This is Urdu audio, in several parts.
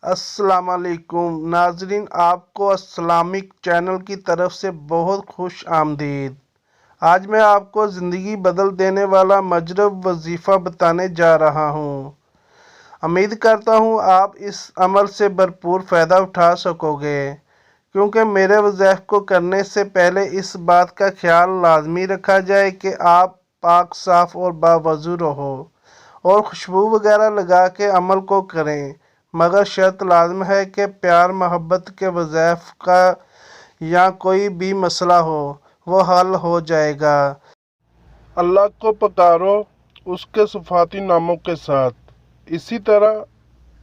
السلام علیکم ناظرین، آپ کو اسلامک چینل کی طرف سے بہت خوش آمدید۔ آج میں آپ کو زندگی بدل دینے والا مجرب وظیفہ بتانے جا رہا ہوں۔ امید کرتا ہوں آپ اس عمل سے بھرپور فائدہ اٹھا سکو گے، کیونکہ میرے وظائف کو کرنے سے پہلے اس بات کا خیال لازمی رکھا جائے کہ آپ پاک صاف اور باوضو رہو اور خوشبو وغیرہ لگا کے عمل کو کریں، مگر شرط لازم ہے کہ پیار محبت کے وظائف کا یا کوئی بھی مسئلہ ہو وہ حل ہو جائے گا۔ اللہ کو پکارو اس کے صفاتی ناموں کے ساتھ۔ اسی طرح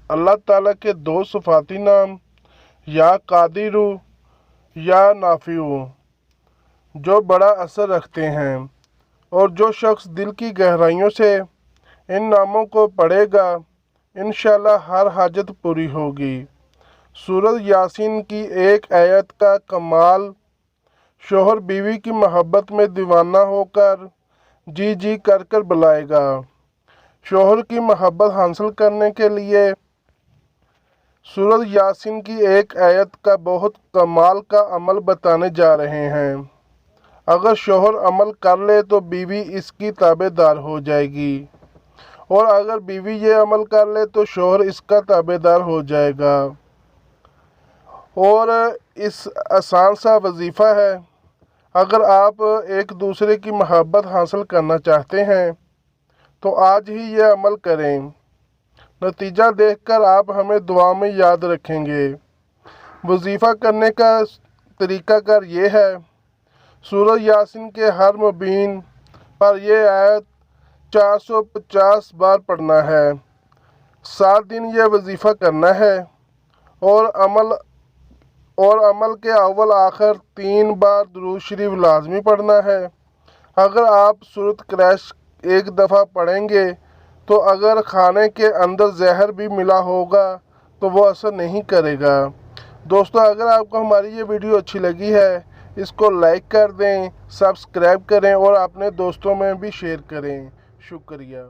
اللہ تعالیٰ کے دو صفاتی نام یا قادر یا نافع جو بڑا اثر رکھتے ہیں، اور جو شخص دل کی گہرائیوں سے ان ناموں کو پڑھے گا انشاءاللہ ہر حاجت پوری ہوگی۔ سورۃ یاسین کی ایک آیت کا کمال شوہر بیوی کی محبت میں دیوانہ ہو کر جی جی کر کر بلائے گا۔ شوہر کی محبت حاصل کرنے کے لیے سورۃ یاسین کی ایک آیت کا بہت کمال کا عمل بتانے جا رہے ہیں۔ اگر شوہر عمل کر لے تو بیوی اس کی تابع دار ہو جائے گی، اور اگر بیوی یہ عمل کر لے تو شوہر اس کا تابع دار ہو جائے گا۔ اور اس آسان سا وظیفہ ہے۔ اگر آپ ایک دوسرے کی محبت حاصل کرنا چاہتے ہیں تو آج ہی یہ عمل کریں۔ نتیجہ دیکھ کر آپ ہمیں دعا میں یاد رکھیں گے۔ وظیفہ کرنے کا طریقہ کار یہ ہے: سورۃ یاسین کے ہر مبین پر یہ آیت 450 بار پڑھنا ہے۔ 7 دن یہ وظیفہ کرنا ہے، اور عمل کے اول آخر 3 بار درود شریف لازمی پڑھنا ہے۔ اگر آپ سورۃ قریش ایک دفعہ پڑھیں گے تو اگر کھانے کے اندر زہر بھی ملا ہوگا تو وہ اثر نہیں کرے گا۔ دوستو، اگر آپ کو ہماری یہ ویڈیو اچھی لگی ہے اس کو لائک کر دیں، سبسکرائب کریں اور اپنے دوستوں میں بھی شیئر کریں۔ شکریہ۔